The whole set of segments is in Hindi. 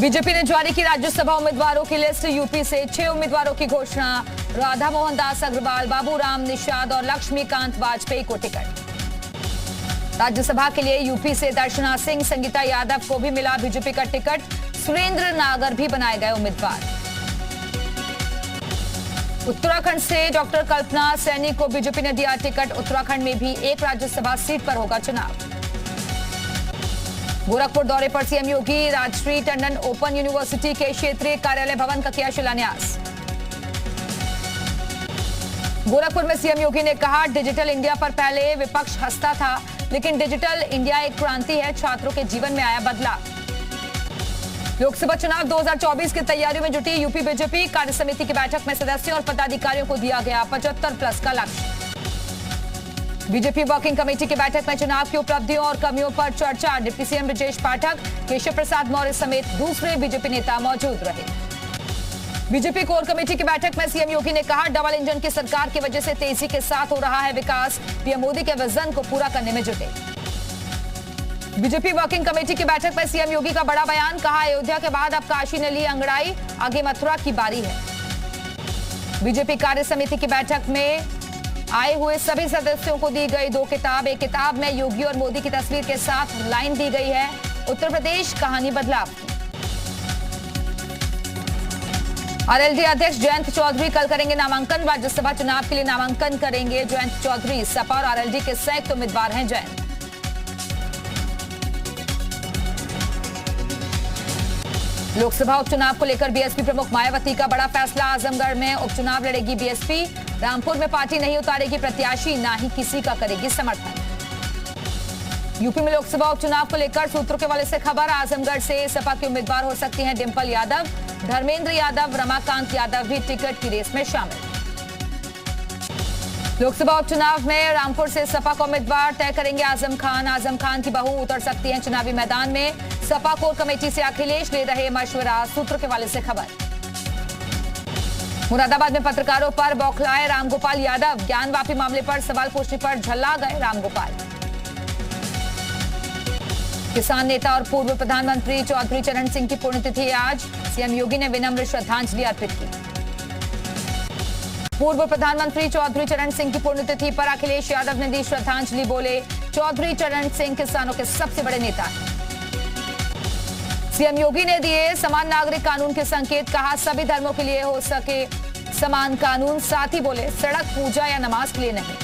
बीजेपी ने जारी की राज्यसभा उम्मीदवारों की लिस्ट। यूपी से 6 उम्मीदवारों की घोषणा। राधा मोहन दास अग्रवाल, बाबूराम निषाद और लक्ष्मीकांत वाजपेयी को टिकट। राज्यसभा के लिए यूपी से दर्शना सिंह, संगीता यादव को भी मिला बीजेपी का टिकट। सुरेंद्र नागर भी बनाए गए उम्मीदवार। उत्तराखंड से डॉक्टर कल्पना सैनी को बीजेपी ने दिया टिकट। उत्तराखंड में भी एक राज्यसभा सीट पर होगा चुनाव। गोरखपुर दौरे पर सीएम योगी। राजश्री टंडन ओपन यूनिवर्सिटी के क्षेत्रीय कार्यालय भवन का किया शिलान्यास। गोरखपुर में सीएम योगी ने कहा, डिजिटल इंडिया पर पहले विपक्ष हंसता था, लेकिन डिजिटल इंडिया एक क्रांति है, छात्रों के जीवन में आया बदलाव। लोकसभा चुनाव 2024 की तैयारियों में जुटी यूपी बीजेपी। कार्य समिति की बैठक में सदस्यों और पदाधिकारियों को दिया गया 75+ का लक्ष्य। बीजेपी वर्किंग कमेटी की बैठक में चुनाव की उपलब्धियों और कमियों पर चर्चा। डिप्टी सीएम ब्रजेश पाठक, केशव प्रसाद मौर्य समेत दूसरे बीजेपी नेता मौजूद रहे। बीजेपी कोर कमेटी की बैठक में सीएम योगी ने कहा, डबल इंजन की सरकार की वजह से तेजी के साथ हो रहा है विकास। पीएम मोदी के विजन को पूरा करने में जुटे। बीजेपी वर्किंग कमेटी की बैठक में सीएम योगी का बड़ा बयान। कहा, अयोध्या के बाद अब काशी ने ली अंगड़ाई, आगे मथुरा की बारी है। बीजेपी कार्य समिति की बैठक में आए हुए सभी सदस्यों को दी गई 2 किताब। एक किताब में योगी और मोदी की तस्वीर के साथ लाइन दी गई है, उत्तर प्रदेश कहानी बदलाव की। आरएलडी अध्यक्ष जयंत चौधरी कल करेंगे नामांकन। राज्यसभा चुनाव के लिए नामांकन करेंगे जयंत चौधरी। सपा और आरएलडी के संयुक्त उम्मीदवार हैं जयंत। लोकसभा उपचुनाव को लेकर बीएसपी प्रमुख मायावती का बड़ा फैसला। आजमगढ़ में उपचुनाव लड़ेगी बीएसपी। रामपुर में पार्टी नहीं उतारेगी प्रत्याशी, ना ही किसी का करेगी समर्थन। यूपी में लोकसभा उपचुनाव को लेकर सूत्रों के हवाले से खबर। आजमगढ़ से सपा के उम्मीदवार हो सकती हैं डिंपल यादव, धर्मेंद्र यादव, रमाकांत यादव भी टिकट की रेस में शामिल। लोकसभा उपचुनाव में रामपुर से सपा का उम्मीदवार तय करेंगे आजम खान। आजम खान की बहू उतर सकती हैं चुनावी मैदान में। सपा कोर कमेटी से अखिलेश ले रहे मशवरा, सूत्रों के हवाले से खबर। मुरादाबाद में पत्रकारों पर बौखलाए रामगोपाल यादव। ज्ञानवापी मामले पर सवाल पूछने पर झल्ला गए रामगोपाल। किसान नेता और पूर्व प्रधानमंत्री चौधरी चरण सिंह की पुण्यतिथि आज। सीएम योगी ने विनम्र श्रद्धांजलि अर्पित की। पूर्व प्रधानमंत्री चौधरी चरण सिंह की पुण्यतिथि पर अखिलेश यादव ने दी श्रद्धांजलि। बोले, चौधरी चरण सिंह किसानों के सबसे बड़े नेता हैं। सीएम योगी ने दिए समान नागरिक कानून के संकेत। कहा, सभी धर्मों के लिए हो सके समान कानून। साथ ही बोले, सड़क पूजा या नमाज के लिए नहीं।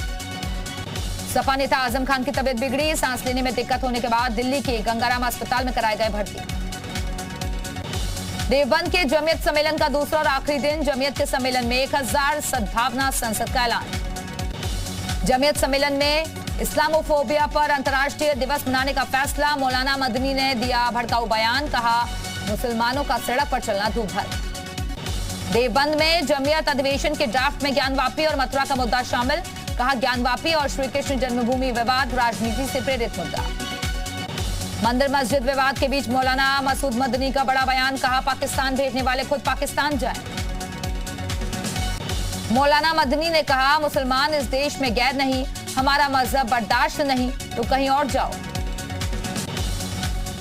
सपा नेता आजम खान की तबीयत बिगड़ी। सांस लेने में दिक्कत होने के बाद दिल्ली के गंगाराम अस्पताल में कराए गए भर्ती। देवबंद के जमीयत सम्मेलन का दूसरा और आखिरी दिन। जमीयत के सम्मेलन में 1000 सद्भावना संसद का ऐलान। जमीयत सम्मेलन में इस्लामोफोबिया पर अंतर्राष्ट्रीय दिवस मनाने का फैसला। मौलाना मदनी ने दिया भड़काऊ बयान। कहा, मुसलमानों का सड़क पर चलना दूर भर। देवबंद में जमीयत अधिवेशन के ड्राफ्ट में ज्ञानवापी और मथुरा का मुद्दा शामिल। कहा, ज्ञानवापी और श्री कृष्ण जन्मभूमि विवाद राजनीति से प्रेरित मुद्दा। मंदिर मस्जिद विवाद के बीच मौलाना मसूद मदनी का बड़ा बयान। कहा, पाकिस्तान भेजने वाले खुद पाकिस्तान जाएं। मौलाना मदनी ने कहा, मुसलमान इस देश में गैर नहीं, हमारा मजहब बर्दाश्त नहीं तो कहीं और जाओ।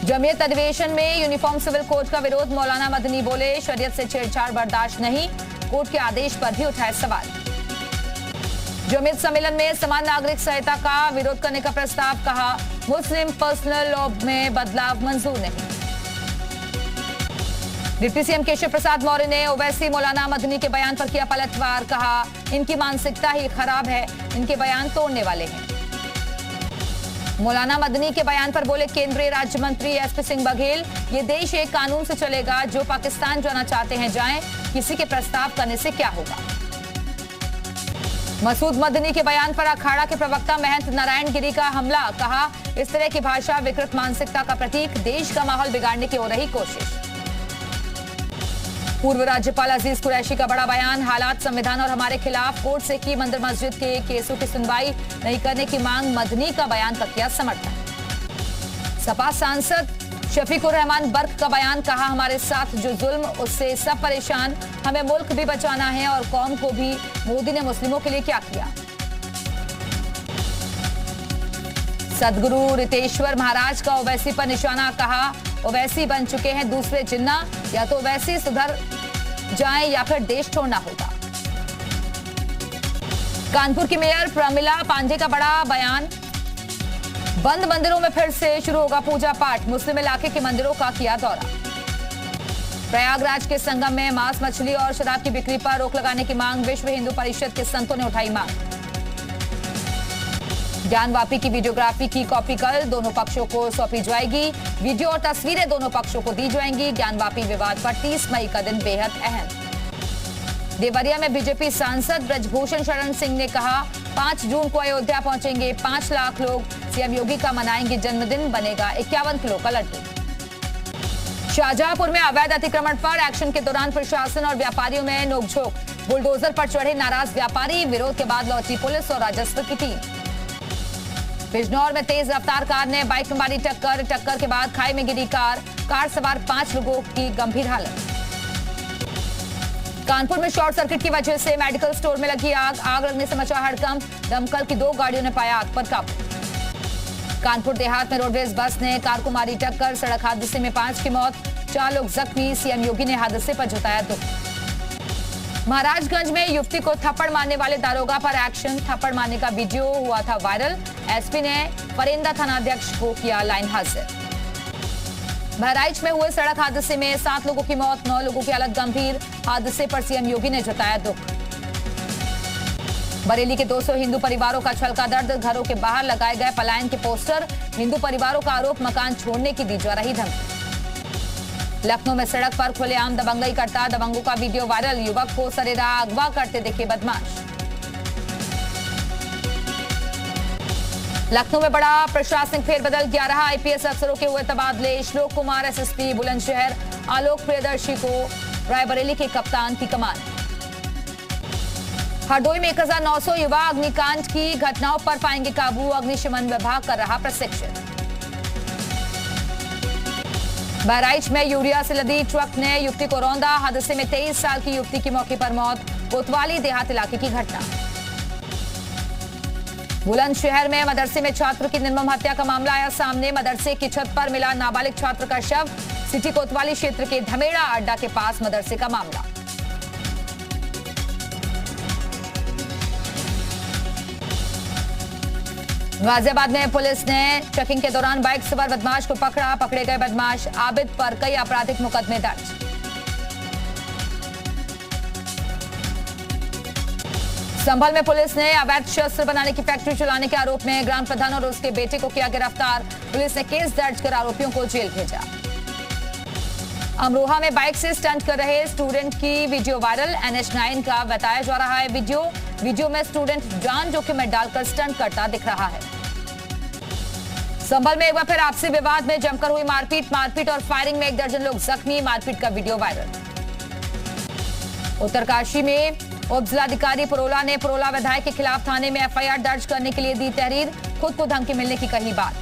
जमीयत अधिवेशन में यूनिफॉर्म सिविल कोड का विरोध। मौलाना मदनी बोले, शरीयत से छेड़छाड़ बर्दाश्त नहीं। कोर्ट के आदेश पर भी उठाए सवाल। जमीयत सम्मेलन में समान नागरिक संहिता का विरोध करने का प्रस्ताव। कहा, मुस्लिम पर्सनल लॉ में बदलाव मंजूर नहीं। डिप्टी सीएम केशव प्रसाद मौर्य ने ओवैसी मौलाना मदनी के बयान पर किया पलटवार। कहा, इनकी मानसिकता ही खराब है, इनके बयान तोड़ने वाले हैं। मौलाना मदनी के बयान पर बोले केंद्रीय राज्य मंत्री एसपी सिंह बघेल, ये देश एक कानून से चलेगा, जो पाकिस्तान जाना चाहते हैं जाएं, किसी के प्रस्ताव करने से क्या होगा। मसूद मदनी के बयान पर अखाड़ा के प्रवक्ता महंत नारायण गिरी का हमला। कहा, इस तरह की भाषा विकृत मानसिकता का प्रतीक, देश का माहौल बिगाड़ने की हो रही कोशिश। पूर्व राज्यपाल अजीज कुरैशी का बड़ा बयान। हालात संविधान और हमारे खिलाफ, कोर्ट से की मंदिर मस्जिद के केसों की सुनवाई नहीं करने की मांग। मदनी का बयान का किया समर्थन। सपा सांसद शफीकुर रहमान बर्क का बयान। कहा, हमारे साथ जो जुल्म उससे सब परेशान, हमें मुल्क भी बचाना है और कौम को भी। मोदी ने मुस्लिमों के लिए क्या किया। सदगुरु रितेश्वर महाराज का ओवैसी पर निशाना। कहा, ओवैसी बन चुके हैं दूसरे जिन्ना, या तो ओवैसी सुधर जाएं या फिर देश छोड़ना होगा। कानपुर की मेयर प्रमिला पांडे का बड़ा बयान, बंद मंदिरों में फिर से शुरू होगा पूजा पाठ, मुस्लिम इलाके के मंदिरों का किया दौरा। प्रयागराज के संगम में मांस मछली और शराब की बिक्री पर रोक लगाने की मांग, विश्व हिंदू परिषद के संतों ने उठाई मांग। ज्ञानवापी की वीडियोग्राफी की कॉपी कल दोनों पक्षों को सौंपी जाएगी, वीडियो और तस्वीरें दोनों पक्षों को दी जाएंगी। ज्ञानवापी विवाद पर 30 मई का दिन बेहद अहम। देवरिया में बीजेपी सांसद ब्रजभूषण शरण सिंह ने कहा 5 जून को अयोध्या पहुंचेंगे 5 लाख लोग, सीएम योगी का मनाएंगे जन्मदिन, बनेगा 51 किलो का लड्डू। शाहजहांपुर में अवैध अतिक्रमण पर एक्शन के दौरान प्रशासन और व्यापारियों में नोकझोंक, बुलडोजर पर चढ़े नाराज व्यापारी, विरोध के बाद लौटी पुलिस और राजस्व की टीम। बिजनौर में तेज रफ्तार कार ने बाइक में मारी टक्कर, टक्कर के बाद खाई में गिरी कार सवार 5 लोगों की गंभीर हालत। कानपुर में शॉर्ट सर्किट की वजह से मेडिकल स्टोर में लगी आग लगने से मचा हड़कंप, दमकल की 2 गाड़ियों ने पाया आग पर काबू। कानपुर देहात में रोडवेज बस ने कार को मारी टक्कर, सड़क हादसे में 5 की मौत, 4 लोग जख्मी, सीएम योगी ने हादसे पर जताया दुख। महाराजगंज में युवती को थप्पड़ मारने वाले दारोगा पर एक्शन, थप्पड़ मारने का वीडियो हुआ था वायरल, एसपी ने फरेंदा थानाध्यक्ष को किया लाइन हाजिर। बहराइच में हुए सड़क हादसे में 7 लोगों की मौत, 9 लोगों की हालत गंभीर, हादसे पर सीएम योगी ने जताया दुख। बरेली के 200 हिंदू परिवारों का छलका दर्द, घरों के बाहर लगाए गए पलायन के पोस्टर, हिंदू परिवारों का आरोप मकान छोड़ने की दी जा रही धमकी। लखनऊ में सड़क पर खुलेआम दबंगई करता दबंगों का वीडियो वायरल, युवक को सरेराह अगवा करते दिखे बदमाश। लखनऊ में बड़ा प्रशासनिक फेरबदल, 11 आईपीएस अफसरों के हुए तबादले, श्लोक कुमार एसएसपी बुलंदशहर, आलोक प्रियदर्शी को रायबरेली के कप्तान की कमान। हरदोई में 1900 युवा अग्निकांड की घटनाओं पर पाएंगे काबू, अग्निशमन विभाग कर रहा प्रशिक्षण। बहराइच में यूरिया से लदी ट्रक ने युवती को रौंदा, हादसे में 23 साल की युवती की मौके पर मौत, कोतवाली देहात इलाके की घटना। बुलंदशहर में मदरसे में छात्र की निर्मम हत्या का मामला आया सामने, मदरसे की छत पर मिला नाबालिग छात्र का शव, सिटी कोतवाली क्षेत्र के धमेड़ा अड्डा के पास मदरसे का मामला। गाजियाबाद में पुलिस ने चेकिंग के दौरान बाइक सवार बदमाश को पकड़ा, पकड़े गए बदमाश आबिद पर कई आपराधिक मुकदमे दर्ज। संभल में पुलिस ने अवैध शस्त्र बनाने की फैक्ट्री चलाने के आरोप में ग्राम प्रधान और उसके बेटे को किया गिरफ्तार, पुलिस ने केस दर्ज कर आरोपियों को जेल भेजा। अमरोहा में बाइक से स्टंट कर रहे स्टूडेंट की वीडियो वायरल, NH9 का बताया जा रहा है वीडियो में स्टूडेंट जान जोखिम में डालकर स्टंट करता दिख रहा है। संभल में एक बार फिर आपसी विवाद में जमकर हुई मारपीट और फायरिंग में 1 दर्जन लोग जख्मी, मारपीट का वीडियो वायरल। उत्तरकाशी में उप जिलाधिकारी परोला ने परोला विधायक के खिलाफ थाने में FIR दर्ज करने के लिए दी तहरीर, खुद को धमकी मिलने की कही बात।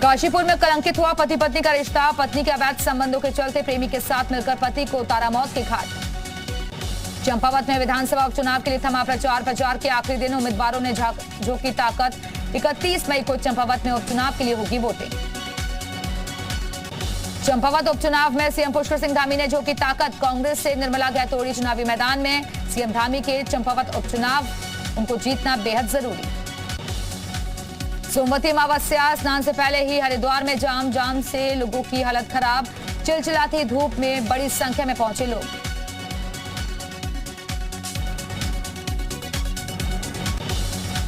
काशीपुर में कलंकित हुआ पति पत्नी का रिश्ता, पत्नी के अवैध संबंधों के चलते प्रेमी के साथ मिलकर पति को उतारा मौत के घाट। चंपावत में विधानसभा उपचुनाव के लिए थमा प्रचार के आखिरी दिन, उम्मीदवारों ने झोंकी ताकत, 31 मई को चंपावत में उपचुनाव के लिए होगी वोटिंग। चंपावत उपचुनाव में सीएम पुष्कर सिंह धामी ने झोंकी ताकत, कांग्रेस से निर्मला गहतोड़ी चुनावी मैदान में, सीएम धामी के चंपावत उपचुनाव उनको जीतना बेहद जरूरी। सोमवती अमावस्या स्नान से पहले ही हरिद्वार में जाम से लोगों की हालत खराब, चिलचिलाती धूप में बड़ी संख्या में पहुंचे लोग।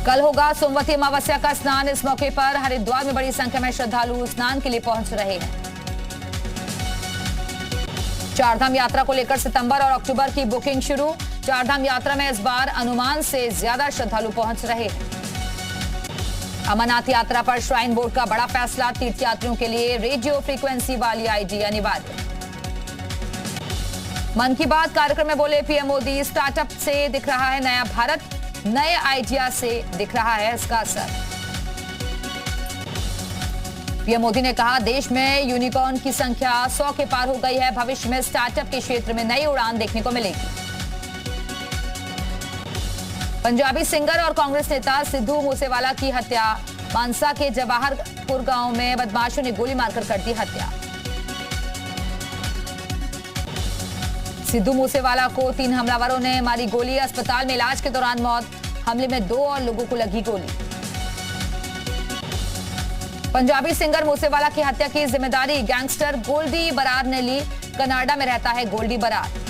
कल होगा सोमवती अमावस्या का स्नान, इस मौके पर हरिद्वार में बड़ी संख्या में श्रद्धालु स्नान के लिए पहुंच रहे हैं। चारधाम यात्रा को लेकर सितंबर और अक्टूबर की बुकिंग शुरू, चारधाम यात्रा में इस बार अनुमान से ज्यादा श्रद्धालु पहुंच रहे हैं। अमरनाथ यात्रा पर श्राइन बोर्ड का बड़ा फैसला, तीर्थयात्रियों के लिए रेडियो फ्रीक्वेंसी वाली आईडी अनिवार्य। मन की बात कार्यक्रम में बोले पीएम मोदी, स्टार्टअप से दिख रहा है नया भारत, नए आइडिया से दिख रहा है इसका असर। पीएम मोदी ने कहा देश में यूनिकॉर्न की संख्या 100 के पार हो गई है, भविष्य में स्टार्टअप के क्षेत्र में नई उड़ान देखने को मिलेगी। पंजाबी सिंगर और कांग्रेस नेता सिद्धू मूसेवाला की हत्या, मानसा के जवाहर मोहम्मदपुर गांव में बदमाशों ने गोली मारकर कर दी हत्या। सिद्धू मूसेवाला को 3 हमलावरों ने मारी गोली, अस्पताल में इलाज के दौरान मौत। हमले में 2 और लोगों को लगी गोली। पंजाबी सिंगर मूसेवाला की हत्या की जिम्मेदारी गैंगस्टर गोल्डी बरार ने ली। कनाडा में रहता है गोल्डी बरार।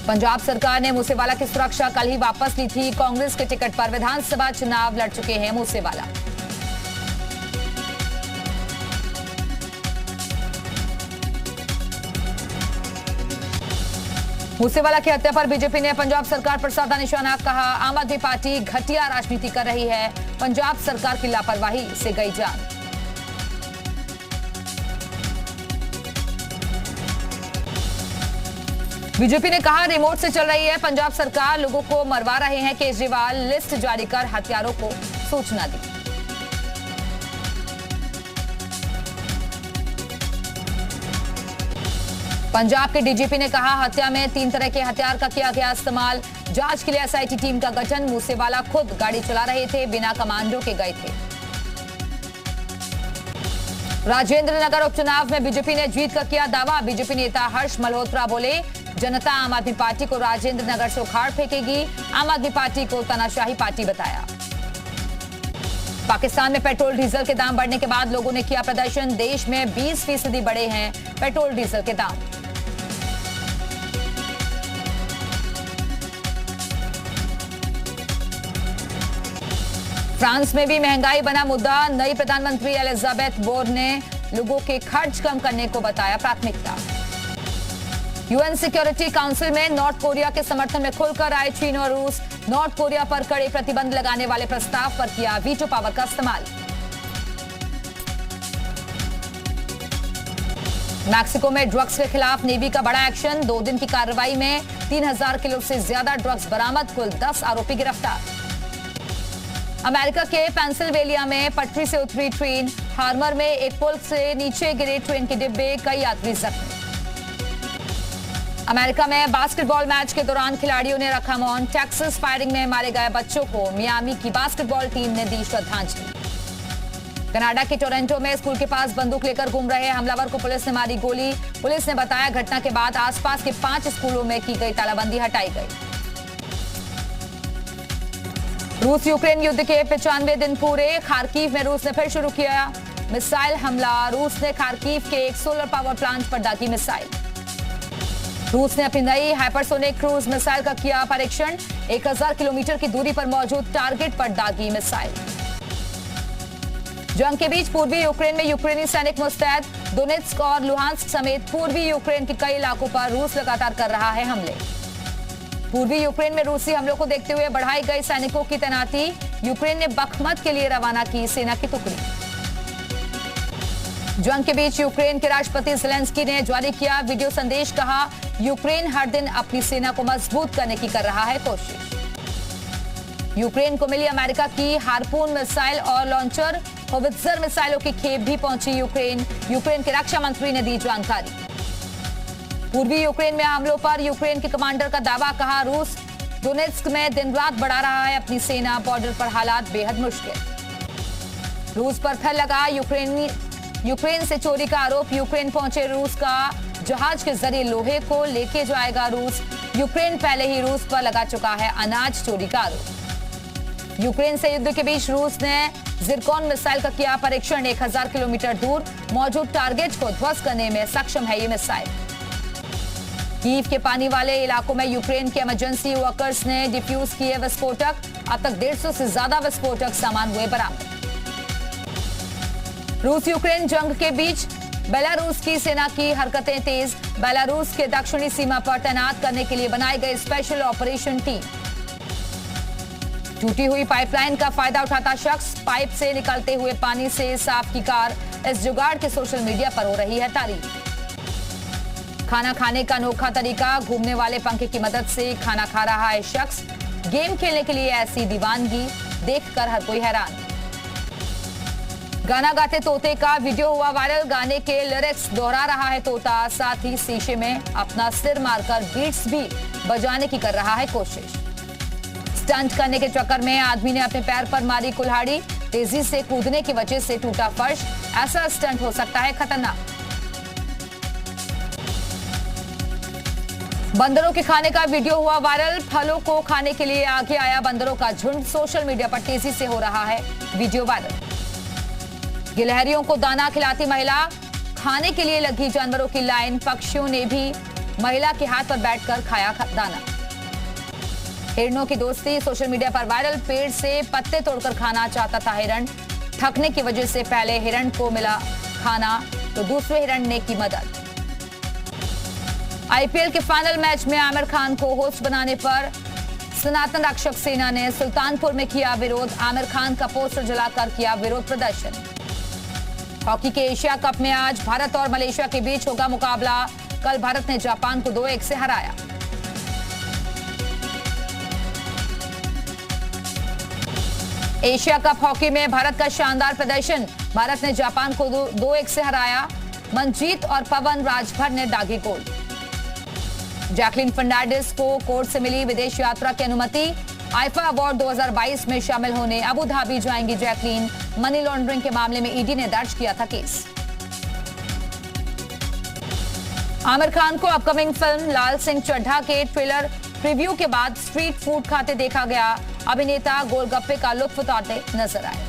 पंजाब सरकार ने मूसेवाला की सुरक्षा कल ही वापस ली थी। कांग्रेस के टिकट पर विधानसभा चुनाव लड़ चुके हैं मूसेवाला। मूसेवाला की हत्या पर बीजेपी ने पंजाब सरकार पर साधा निशाना, कहा आम आदमी पार्टी घटिया राजनीति कर रही है, पंजाब सरकार की लापरवाही से गई जान। बीजेपी ने कहा रिमोट से चल रही है पंजाब सरकार, लोगों को मरवा रहे हैं केजरीवाल, लिस्ट जारी कर हत्यारों को सूचना दी। पंजाब के डीजीपी ने कहा हत्या में 3 तरह के हथियार का किया गया इस्तेमाल, जांच के लिए एसआईटी टीम का गठन। मूसेवाला खुद गाड़ी चला रहे थे, बिना कमांडो के गए थे। राजेंद्र नगर उपचुनाव में बीजेपी ने जीत का किया दावा। बीजेपी नेता हर्ष मल्होत्रा बोले जनता आम आदमी पार्टी को राजेंद्र नगर से उखाड़ फेंकेगी, आम आदमी पार्टी को तानाशाही पार्टी बताया। पाकिस्तान में पेट्रोल डीजल के दाम बढ़ने के बाद लोगों ने किया प्रदर्शन, देश में 20% बढ़े हैं पेट्रोल डीजल के दाम। फ्रांस में भी महंगाई बना मुद्दा, नई प्रधानमंत्री एलिजाबेथ बोर्न ने लोगों के खर्च कम करने को बताया प्राथमिकता। यूएन सिक्योरिटी काउंसिल में नॉर्थ कोरिया के समर्थन में खुलकर आए चीन और रूस, नॉर्थ कोरिया पर कड़े प्रतिबंध लगाने वाले प्रस्ताव पर किया वीटो पावर का इस्तेमाल। मैक्सिको में ड्रग्स के खिलाफ नेवी का बड़ा एक्शन, 2 दिन की कार्रवाई में 3000 किलो से ज्यादा ड्रग्स बरामद, कुल 10 आरोपी गिरफ्तार। अमेरिका के पेंसिल्वेनिया में पटरी से उतरी ट्रेन, हार्मर में एक पुल से नीचे गिरे ट्रेन के डिब्बे, कई यात्री जख्मी। अमेरिका में बास्केटबॉल मैच के दौरान खिलाड़ियों ने रखा मौन, टेक्सास फायरिंग में मारे गए बच्चों को मियामी की बास्केटबॉल टीम ने दी श्रद्धांजलि। कनाडा के टोरंटो में स्कूल के पास बंदूक लेकर घूम रहे हमलावर को पुलिस ने मारी गोली। पुलिस ने बताया घटना के बाद आसपास के 5 स्कूलों में की गई तालाबंदी हटाई गई। रूस यूक्रेन युद्ध के 95 दिन पूरे, खार्किव में रूस ने फिर शुरू किया मिसाइल हमला। रूस ने खार्किव के एक सोलर पावर प्लांट पर दागी मिसाइल। रूस ने अपनी नई हाइपरसोनिक क्रूज मिसाइल का किया परीक्षण, 1000 किलोमीटर की दूरी पर मौजूद टारगेट पर दागी मिसाइल। जंग के बीच पूर्वी यूक्रेन में यूक्रेनी सैनिक मुस्तैद, दोनेत्स्क और लुहांस्क समेत पूर्वी यूक्रेन के कई इलाकों पर रूस लगातार कर रहा है हमले। पूर्वी यूक्रेन में रूसी हमलों को देखते हुए बढ़ाई गई सैनिकों की तैनाती, यूक्रेन ने बखमत के लिए रवाना की सेना की टुकड़ी। जंग के बीच यूक्रेन के राष्ट्रपति ज़ेलेंस्की ने जारी किया वीडियो संदेश, कहा यूक्रेन हर दिन अपनी सेना को मजबूत करने की कर रहा है कोशिश। यूक्रेन को मिली अमेरिका की हार्पून मिसाइल और लॉन्चर होवित्जर मिसाइलों की खेप भी पहुंची यूक्रेन के रक्षा मंत्री ने दी जानकारी। पूर्वी यूक्रेन में हमलों पर यूक्रेन के कमांडर का दावा, कहा रूस दोनेत्स्क में दिन रात बढ़ा रहा है अपनी सेना, बॉर्डर पर हालात बेहद मुश्किल। रूस पर फिर लगा यूक्रेन से चोरी का आरोप, यूक्रेन पहुंचे रूस का जहाज के जरिए लोहे को लेके जाएगा रूस। यूक्रेन पहले ही रूस पर लगा चुका है अनाज चोरी का आरोप। यूक्रेन से युद्ध के बीच रूस ने जिरकॉन मिसाइल का किया परीक्षण, 1000 किलोमीटर दूर मौजूद टारगेट को ध्वस्त करने में सक्षम है ये मिसाइल। कीव के पानी वाले इलाकों में यूक्रेन के इमरजेंसी वर्कर्स ने डिफ्यूज किए विस्फोटक, अब तक 150 से ज्यादा विस्फोटक सामान हुए बरामद। रूस यूक्रेन जंग के बीच बेलारूस की सेना की हरकतें तेज, बेलारूस के दक्षिणी सीमा पर तैनात करने के लिए बनाई गई स्पेशल ऑपरेशन टीम। टूटी हुई पाइपलाइन का फायदा उठाता शख्स, पाइप से निकलते हुए पानी से साफ की कार, इस जुगाड़ के सोशल मीडिया पर हो रही है तारीफ। खाना खाने का अनोखा तरीका, घूमने वाले पंखे की मदद से खाना खा रहा है शख्स, गेम खेलने के लिए ऐसी दीवानगी देखकर हर कोई हैरान। गाना गाते तोते का वीडियो हुआ वायरल, गाने के लिरिक्स दोहरा रहा है तोता, साथ ही शीशे में अपना सिर मारकर बीट्स भी बजाने की कर रहा है कोशिश। स्टंट करने के चक्कर में आदमी ने अपने पैर पर मारी कुल्हाड़ी, तेजी से कूदने की वजह से टूटा फर्श, ऐसा स्टंट हो सकता है खतरनाक। बंदरों के खाने का वीडियो हुआ वायरल। फलों को खाने के लिए आगे आया बंदरों का झुंड। सोशल मीडिया पर तेजी से हो रहा है वीडियो वायरल। गिलहरियों को दाना खिलाती महिला, खाने के लिए लगी जानवरों की लाइन। पक्षियों ने भी महिला के हाथ पर बैठकर खाया दाना। हिरणों की दोस्ती सोशल मीडिया पर वायरल। पेड़ से पत्ते तोड़कर खाना चाहता था हिरण। थकने की वजह से पहले हिरण को मिला खाना तो दूसरे हिरण ने की मदद। आईपीएल के फाइनल मैच में आमिर खान को होस्ट बनाने पर सनातन रक्षक सेना ने सुल्तानपुर में किया विरोध। आमिर खान का पोस्टर जलाकर किया विरोध प्रदर्शन। हॉकी के एशिया कप में आज भारत और मलेशिया के बीच होगा मुकाबला। कल भारत ने जापान को 2-1 से हराया। एशिया कप हॉकी में भारत का शानदार प्रदर्शन। भारत ने जापान को 2-1 से हराया। मनजीत और पवन राजभर ने दागे गोल। जैकलीन फर्नांडिस को कोर्ट से मिली विदेश यात्रा की अनुमति। आईफा अवार्ड 2022 में शामिल होने अबू धाबी जाएंगी जैकलीन। मनी लॉन्ड्रिंग के मामले में ईडी ने दर्ज किया था केस। आमिर खान को अपकमिंग फिल्म लाल सिंह चड्ढा के ट्रेलर प्रीव्यू के बाद स्ट्रीट फूड खाते देखा गया। अभिनेता गोलगप्पे का लुत्फ उठाते नजर आए।